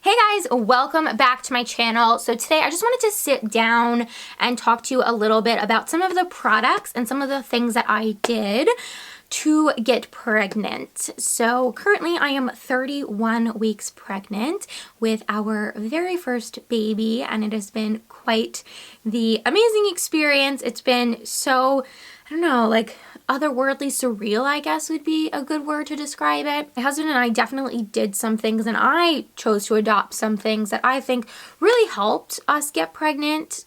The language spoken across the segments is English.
Hey guys, welcome back to my channel. So today I just wanted to sit down and talk to you a little bit about some of the products and some of the things that I did to get pregnant. So currently I am 31 weeks pregnant with our very first baby, and it has been quite the amazing experience. It's been so, I don't know, like otherworldly surreal, I guess would be a good word to describe it. My husband and I definitely did some things, and I chose to adopt some things that I think really helped us get pregnant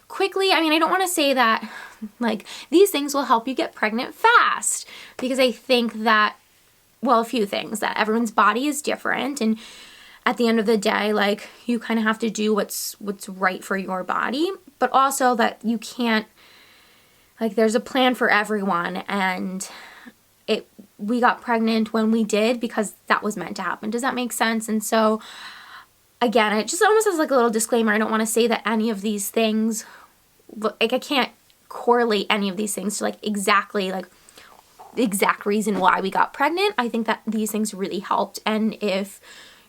quickly. I mean, I don't want to say that like these things will help you get pregnant fast, because I think that, well, a few things, that everyone's body is different, and at the end of the day, like, you kind of have to do what's right for your body, but also that you can't, like, there's a plan for everyone, and we got pregnant when we did because that was meant to happen. Does that make sense? And so, again, it just almost as like a little disclaimer. I don't want to say that any of these things, like, I can't correlate any of these things to like exactly like the exact reason why we got pregnant. I think that these things really helped, and if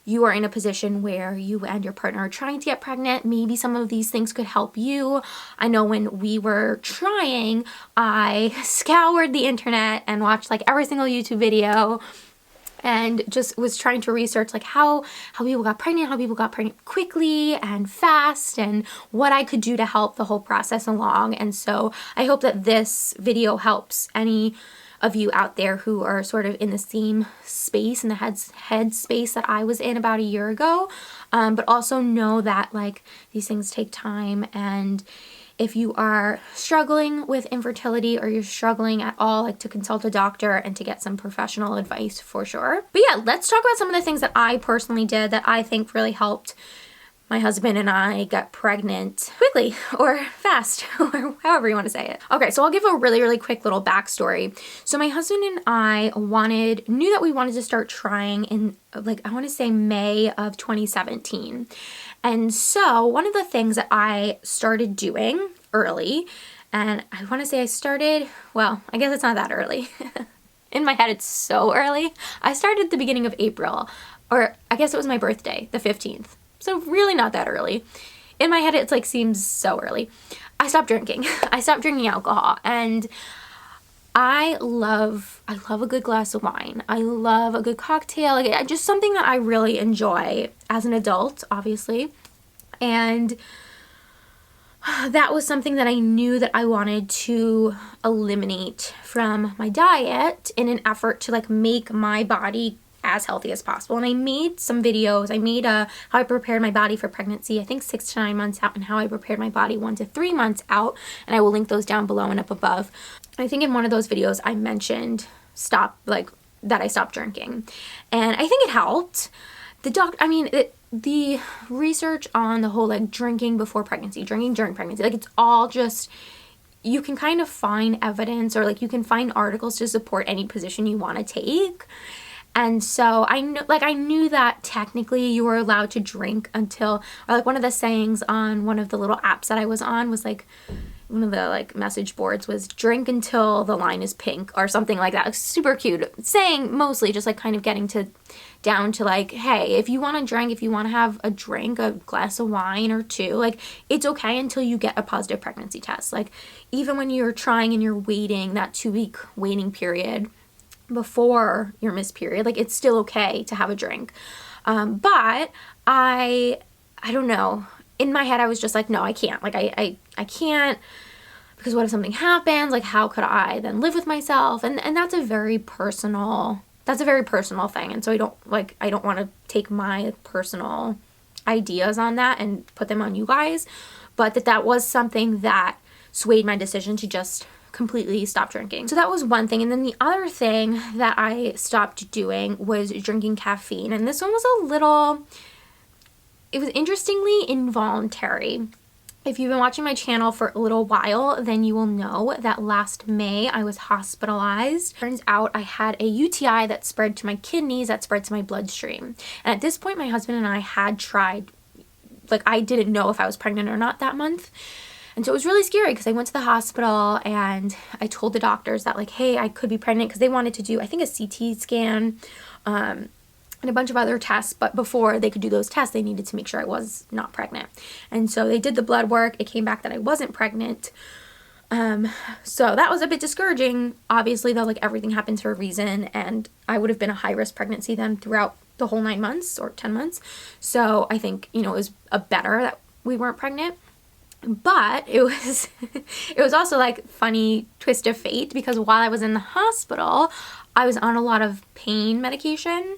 you are in a position where you and your partner are trying to get pregnant, maybe some of these things could help you. I know when we were trying, I scoured the internet and watched like every single YouTube video and just was trying to research like how people got pregnant quickly and fast, and what I could do to help the whole process along. And so I hope that this video helps any of you out there who are sort of in the same space, in the head space that I was in about a year ago, but also know that like these things take time, and if you are struggling with infertility or you're struggling at all, like, to consult a doctor and to get some professional advice for sure. But yeah, let's talk about some of the things that I personally did that I think really helped my husband and I get pregnant quickly or fast, or however you want to say it. Okay, so I'll give a really quick little backstory. So my husband and I knew that we wanted to start trying in, like, I want to say May of 2017. And so one of the things that I started doing early, and I want to say I started, well, I guess it's not that early. In my head, it's so early. I started at the beginning of April, or I guess it was my birthday, the 15th. So really not that early. In my head, it's like seems so early. I stopped drinking. I stopped drinking alcohol, and I love a good glass of wine. I love a good cocktail, like just something that I really enjoy as an adult, obviously. And that was something that I knew that I wanted to eliminate from my diet in an effort to like make my body as healthy as possible. And I made some videos. I made how I prepared my body for pregnancy, I think 6 to 9 months out, and how I prepared my body 1 to 3 months out, and I will link those down below and up above. I think in one of those videos I mentioned that I stopped drinking, and I think it helped. The research on the whole like drinking before pregnancy, drinking during pregnancy, like it's all just, you can kind of find evidence, or like you can find articles to support any position you want to take. And so I knew that technically you were allowed to drink until, or like one of the sayings on one of the little apps that I was on was like, one of the like message boards was drink until the line is pink, or something like that. It's super cute saying, mostly just like kind of getting down to like, hey, if you want to drink, if you want to have a drink, a glass of wine or two, like it's okay until you get a positive pregnancy test. Like even when you're trying and you're waiting, that 2-week waiting period before your missed period, like it's still okay to have a drink. But I don't know, in my head I was just like, no, I can't, like I can't, because what if something happens, like how could I then live with myself? And that's a very personal thing, and so I don't want to take my personal ideas on that and put them on you guys, but that was something that swayed my decision to just completely stop drinking. So that was one thing. And then the other thing that I stopped doing was drinking caffeine. And this one was it was interestingly involuntary. If you've been watching my channel for a little while, then you will know that last May I was hospitalized. Turns out I had a UTI that spread to my kidneys, that spread to my bloodstream. And at this point, my husband and I had tried, like I didn't know if I was pregnant or not that month. And so it was really scary, because I went to the hospital and I told the doctors that like, hey, I could be pregnant, because they wanted to do, I think, a CT scan and a bunch of other tests, but before they could do those tests, they needed to make sure I was not pregnant. And so they did the blood work. It came back that I wasn't pregnant. So that was a bit discouraging. Obviously, though, like everything happens for a reason, and I would have been a high-risk pregnancy then throughout the whole 9 months or 10 months. So I think, you know, it was a better that we weren't pregnant. But it was it was also like funny twist of fate, because while I was in the hospital, I was on a lot of pain medication.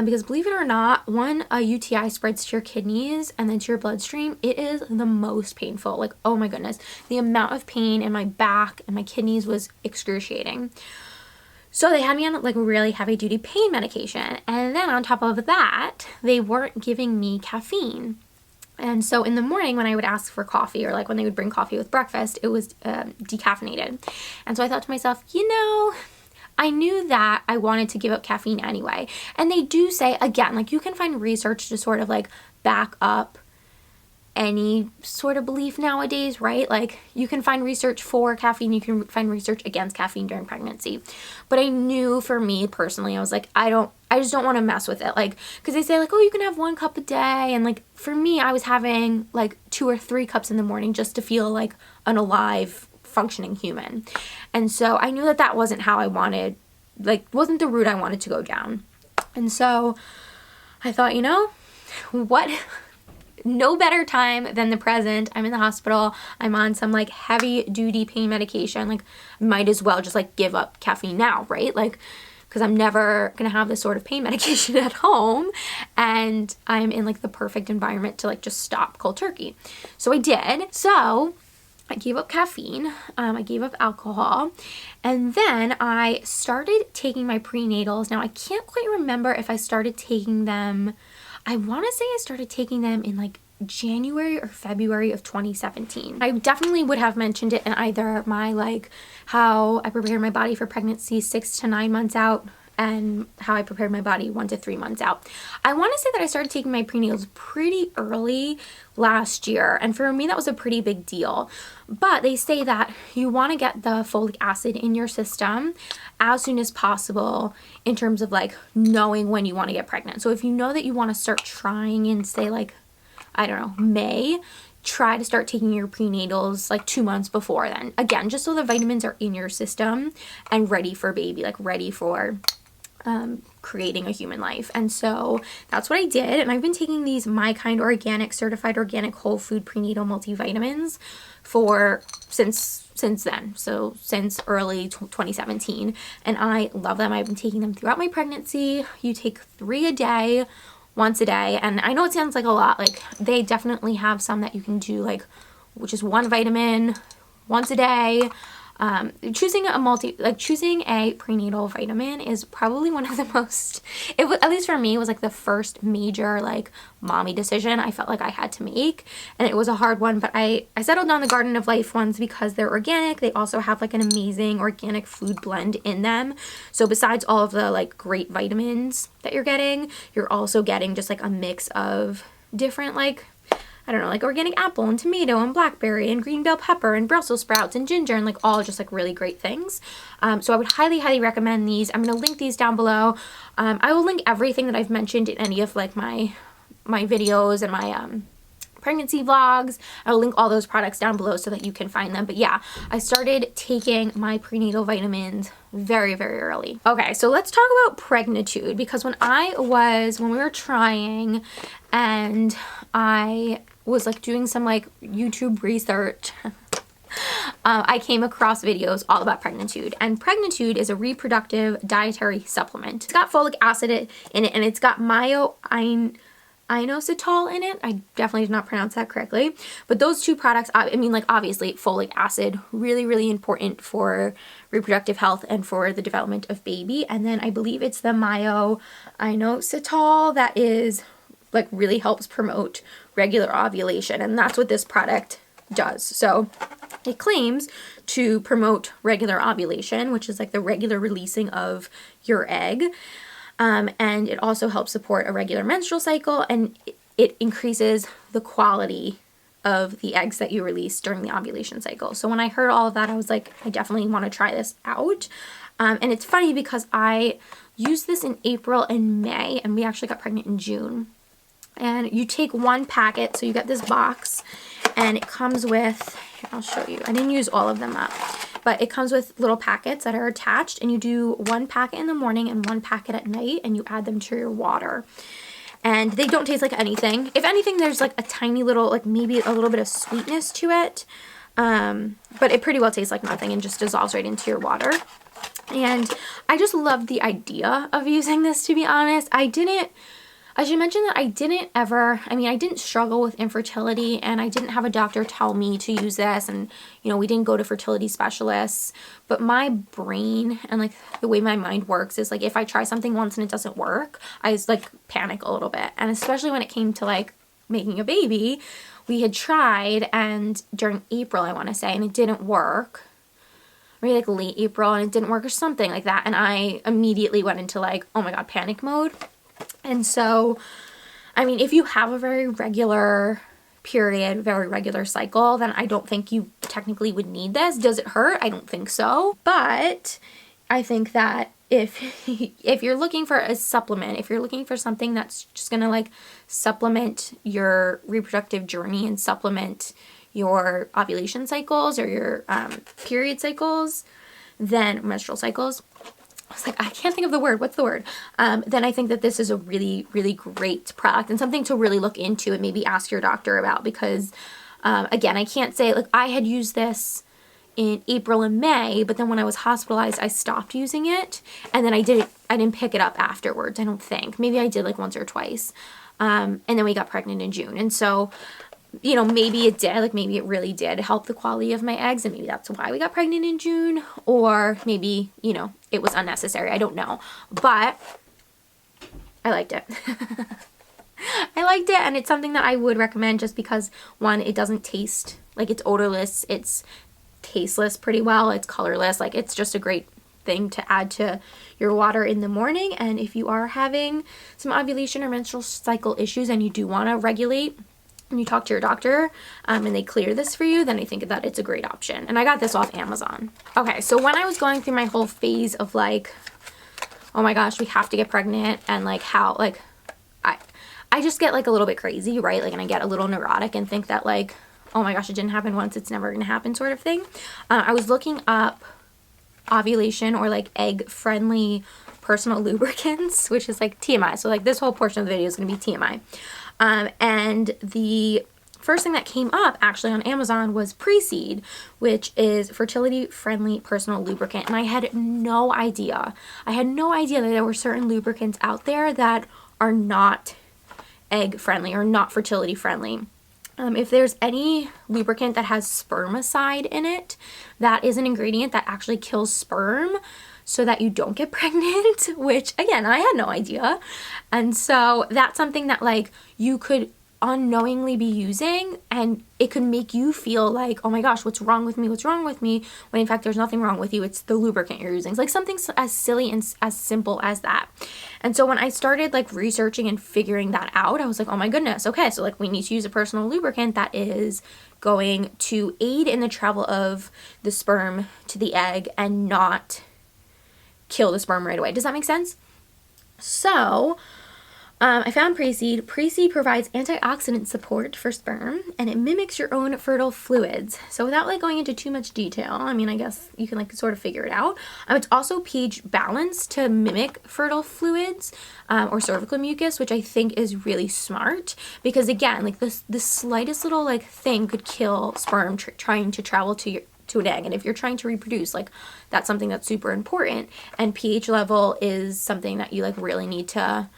Because believe it or not, when a UTI spreads to your kidneys and then to your bloodstream, it is the most painful. Like, oh my goodness, the amount of pain in my back and my kidneys was excruciating. So they had me on like really heavy duty pain medication. And then on top of that, they weren't giving me caffeine. And so in the morning when I would ask for coffee, or like when they would bring coffee with breakfast, it was decaffeinated. And so I thought to myself, you know, I knew that I wanted to give up caffeine anyway. And they do say, again, like you can find research to sort of like back up any sort of belief nowadays, right? Like you can find research for caffeine, you can find research against caffeine during pregnancy. But I knew for me personally, I was like, I just don't want to mess with it. Like, because they say like, oh, you can have 1 cup a day. And like, for me, I was having like 2 or 3 cups in the morning just to feel like an alive, functioning human. And so I knew that that wasn't how I wanted, like, wasn't the route I wanted to go down. And so I thought, you know, what? No better time than the present. I'm in the hospital. I'm on some like heavy duty pain medication. Like, might as well just like give up caffeine now, right? Like, because I'm never gonna have this sort of pain medication at home, and I'm in like the perfect environment to like just stop cold turkey. So I did. So I gave up caffeine, I gave up alcohol, and then I started taking my prenatals. Now I can't quite remember if I started taking them, I want to say I started taking them in like January or February of 2017. I definitely would have mentioned it in either my like how I prepared my body for pregnancy 6 to 9 months out, and how I prepared my body 1 to 3 months out. I want to say that I started taking my prenatals pretty early last year, and for me that was a pretty big deal. But they say that you want to get the folic acid in your system as soon as possible in terms of like knowing when you want to get pregnant. So if you know that you want to start trying in, say, like, I don't know, May, try to start taking your prenatals like 2 months before then. Again, just so the vitamins are in your system and ready for baby, like ready for creating a human life. And so that's what I did. And I've been taking these mykind organic, certified organic whole food prenatal multivitamins for since then. So since early 2017. And I love them. I've been taking them throughout my pregnancy. You take 3 a day, once a day. And I know it sounds like a lot. Like, they definitely have some that you can do like, which is 1 vitamin once a day. Choosing a prenatal vitamin is probably one of the most, at least for me, it was like the first major like mommy decision I felt like I had to make, and it was a hard one, but I settled on the Garden of Life ones because they're organic. They also have like an amazing organic food blend in them. So besides all of the like great vitamins that you're also getting just like a mix of different, like, I don't know, like organic apple and tomato and blackberry and green bell pepper and Brussels sprouts and ginger, and like all just like really great things. So I would highly, highly recommend these. I'm going to link these down below. I will link everything that I've mentioned in any of like my videos and my pregnancy vlogs. I'll link all those products down below so that you can find them. But yeah, I started taking my prenatal vitamins very, very early. Okay, so let's talk about Pregnitude, because when we were trying and I was like doing some like YouTube research, I came across videos all about Pregnitude. And Pregnitude is a reproductive dietary supplement. It's got folic acid in it, and it's got inositol in it. I definitely did not pronounce that correctly. But those 2 products, I mean, like, obviously folic acid, really, really important for reproductive health and for the development of baby. And then I believe it's the inositol that is like really helps promote regular ovulation, and that's what this product does. So it claims to promote regular ovulation, which is like the regular releasing of your egg. And it also helps support a regular menstrual cycle, and it increases the quality of the eggs that you release during the ovulation cycle. So when I heard all of that, I was like, I definitely want to try this out. And it's funny because I used this in April and May, and we actually got pregnant in June. And you take one packet, so you get this box, and it comes with, here, I'll show you. I didn't use all of them up, but it comes with little packets that are attached, and you do one packet in the morning and one packet at night, and you add them to your water. And they don't taste like anything. If anything, there's like a tiny little, like maybe a little bit of sweetness to it. But it pretty well tastes like nothing and just dissolves right into your water. And I just loved the idea of using this, to be honest. I should mention that I didn't struggle with infertility, and I didn't have a doctor tell me to use this, and, you know, we didn't go to fertility specialists, but my brain and, like, the way my mind works is, like, if I try something once and it doesn't work, I just, like, panic a little bit. And especially when it came to, like, making a baby, we had tried, and during April, I want to say, and it didn't work. Maybe like late April, and it didn't work or something like that, and I immediately went into, like, oh my god, panic mode. And so, I mean, if you have a very regular period, very regular cycle, then I don't think you technically would need this. Does it hurt? I don't think so. But I think that if you're looking for a supplement, if you're looking for something that's just gonna, like, supplement your reproductive journey and supplement your ovulation cycles or your period cycles, then menstrual cycles, I was like, I can't think of the word. What's the word? Then I think that this is a really, really great product and something to really look into and maybe ask your doctor about, because, again, I can't say, like, I had used this in April and May, but then when I was hospitalized, I stopped using it, and then I didn't pick it up afterwards, I don't think. Maybe I did, like, once or twice. And then we got pregnant in June. And so, you know, maybe it did, like, maybe it really did help the quality of my eggs, and maybe that's why we got pregnant in June, or maybe, you know, it was unnecessary. I don't know, but I liked it. I liked it, and it's something that I would recommend just because, one, it doesn't taste, like, it's odorless, it's tasteless pretty well, it's colorless, like, it's just a great thing to add to your water in the morning. And if you are having some ovulation or menstrual cycle issues and you do want to regulate, and you talk to your doctor and they clear this for you, then I think that it's a great option. And I got this off Amazon. Okay, so when I was going through my whole phase of, like, oh my gosh, we have to get pregnant, and, like, how, like, I just get, like, a little bit crazy, right? Like, and I get a little neurotic and think that, like, oh my gosh, it didn't happen once, it's never gonna happen, sort of thing. I was looking up ovulation or, like, egg-friendly personal lubricants, which is, like, TMI. So, like, this whole portion of the video is gonna be TMI. And the first thing that came up actually on Amazon was Preseed, which is fertility-friendly personal lubricant. And I had no idea. I had no idea that there were certain lubricants out there that are not egg-friendly or not fertility-friendly. If there's any lubricant that has spermicide in it, that is an ingredient that actually kills sperm so that you don't get pregnant, which, again, I had no idea. And so that's something that, like, you could unknowingly be using, and it could make you feel like, oh my gosh, what's wrong with me, when in fact there's nothing wrong with you, it's the lubricant you're using. It's like something as silly and as simple as that. And so when I started, like, researching and figuring that out, I was like, oh my goodness, okay, so, like, we need to use a personal lubricant that is going to aid in the travel of the sperm to the egg and not kill the sperm right away. Does that make sense? So I found Preseed. Preseed provides antioxidant support for sperm, and it mimics your own fertile fluids. So without, like, going into too much detail, I mean, I guess you can, like, sort of figure it out. It's also pH balanced to mimic fertile fluids or cervical mucus, which I think is really smart, because, again, like, the slightest little, like, thing could kill sperm trying to travel to an egg. And if you're trying to reproduce, like, that's something that's super important. And pH level is something that you, like, really need to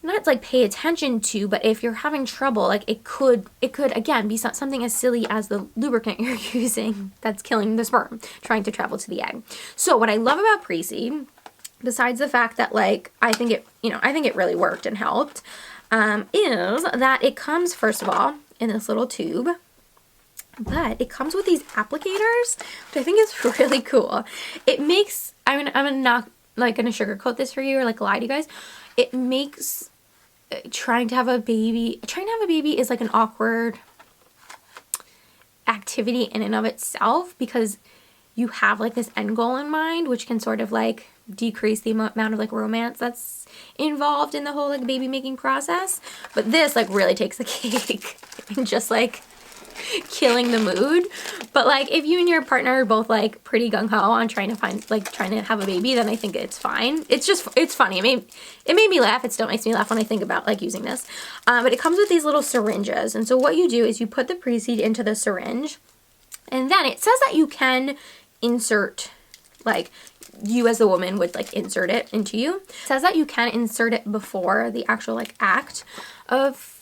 not, like, pay attention to, but if you're having trouble, like, it could again be something as silly as the lubricant you're using that's killing the sperm trying to travel to the egg. So what I love about Preseed, besides the fact that, like, I think it really worked and helped, is that it comes, first of all, in this little tube. But it comes with these applicators, which I think is really cool. It makes, I'm not, like, gonna sugarcoat this for you or, like, lie to you guys. It makes trying to have a baby is, like, an awkward activity in and of itself, because you have like this end goal in mind, which can sort of like decrease the amount of like romance that's involved in the whole like baby making process. But this like really takes the cake in just like killing the mood. But like if you and your partner are both like pretty gung-ho on trying to have a baby, then I think it's fine. It's funny. It made me laugh. It still makes me laugh when I think about like using this. But it comes with these little syringes, and so what you do is you put the Preseed into the syringe, and then it says that you can insert, like you as the woman would like insert it into you. It says that you can insert it before the actual like act of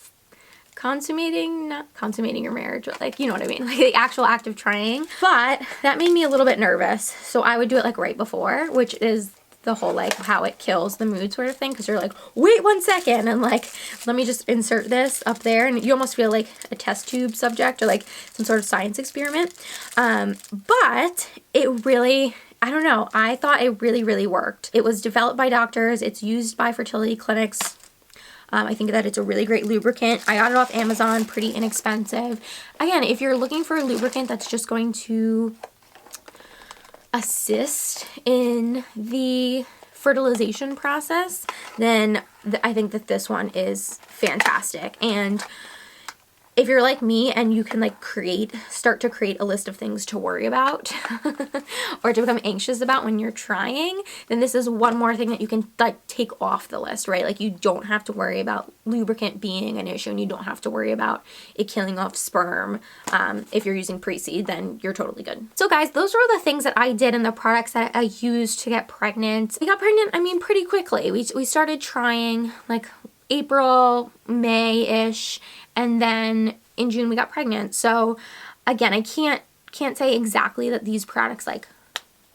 not consummating your marriage, but like, you know what I mean, like the actual act of trying. But that made me a little bit nervous, so I would do it like right before, which is the whole like how it kills the mood sort of thing, because you're like, wait 1 second, and like let me just insert this up there, and you almost feel like a test tube subject or like some sort of science experiment. But it really, I don't know, I thought it really worked. It was developed by doctors, it's used by fertility clinics. I think that it's a really great lubricant. I got it off Amazon, pretty inexpensive. Again, if you're looking for a lubricant that's just going to assist in the fertilization process, then I think that this one is fantastic. And if you're like me and you can like start to create a list of things to worry about or to become anxious about when you're trying, then this is one more thing that you can like take off the list, right? Like you don't have to worry about lubricant being an issue, and you don't have to worry about it killing off sperm. If you're using Preseed, then you're totally good. So guys, those were the things that I did and the products that I used to get pregnant. We got pregnant, I mean, pretty quickly. We started trying like April, May-ish, and then in June we got pregnant. So again, I can't say exactly that these products like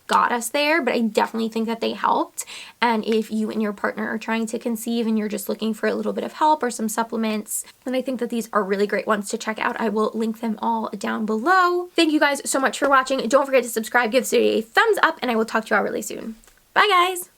got us there, but I definitely think that they helped. And if you and your partner are trying to conceive and you're just looking for a little bit of help or some supplements, then I think that these are really great ones to check out. I will link them all down below. Thank you guys so much for watching. Don't forget to subscribe, give this video a thumbs up, and I will talk to you all really soon. Bye guys!